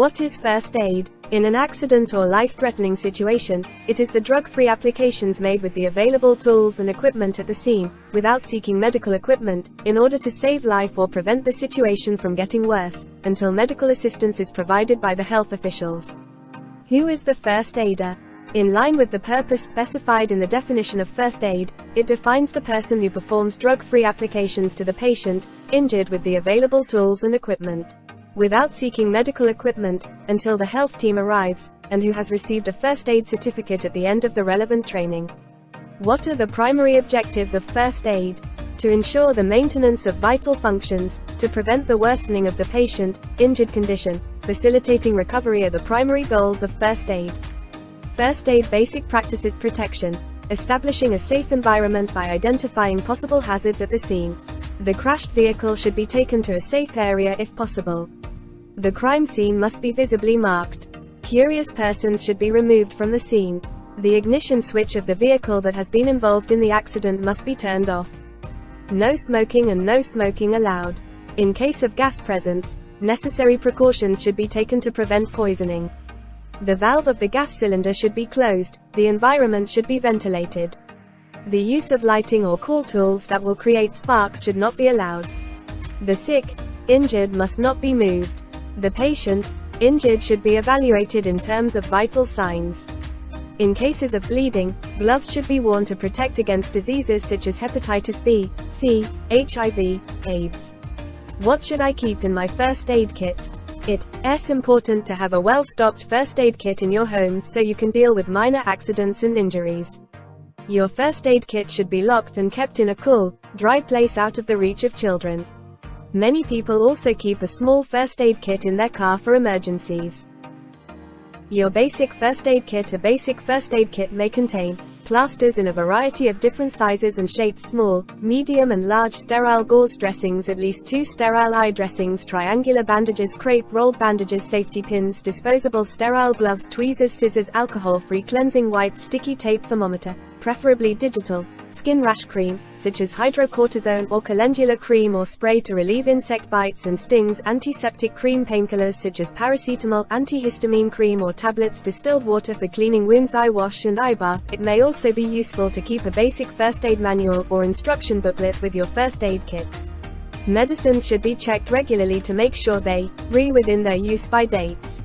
What is first aid? In an accident or life-threatening situation, it is the drug-free applications made with the available tools and equipment at the scene, without seeking medical equipment, in order to save life or prevent the situation from getting worse, until medical assistance is provided by the health officials. Who is the first aider? In line with the purpose specified in the definition of first aid, it defines the person who performs drug-free applications to the patient, injured with the available tools and equipment, without seeking medical equipment, until the health team arrives, and who has received a first aid certificate at the end of the relevant training. What are the primary objectives of first aid? To ensure the maintenance of vital functions, to prevent the worsening of the patient, injured condition, facilitating recovery are the primary goals of first aid. First aid basic practices: protection, establishing a safe environment by identifying possible hazards at the scene. The crashed vehicle should be taken to a safe area if possible. The crime scene must be visibly marked. Curious persons should be removed from the scene. The ignition switch of the vehicle that has been involved in the accident must be turned off. No smoking and no smoking allowed. In case of gas presence, necessary precautions should be taken to prevent poisoning. The valve of the gas cylinder should be closed, the environment should be ventilated. The use of lighting or call tools that will create sparks should not be allowed. The sick, injured must not be moved. The patient, injured should be evaluated in terms of vital signs. In cases of bleeding, gloves should be worn to protect against diseases such as hepatitis B, C, HIV, AIDS. What should I keep in my first aid kit? It's important to have a well-stocked first aid kit in your homes so you can deal with minor accidents and injuries. Your first aid kit should be locked and kept in a cool, dry place out of the reach of children. Many people also keep a small first aid kit in their car for emergencies. Your basic first aid kit. A basic first aid kit may contain plasters in a variety of different sizes and shapes: small, medium and large; sterile gauze dressings, at least 2 sterile eye dressings; triangular bandages; crepe rolled bandages; safety pins; disposable sterile gloves; tweezers; scissors; alcohol-free cleansing wipes; sticky tape; thermometer, preferably digital; skin rash cream, such as hydrocortisone or calendula cream or spray to relieve insect bites and stings; antiseptic cream; painkillers such as paracetamol; antihistamine cream or tablets; distilled water for cleaning wounds; eye wash and eye bath. It may also be useful to keep a basic first aid manual or instruction booklet with your first aid kit. Medicines should be checked regularly to make sure they are within their use-by dates.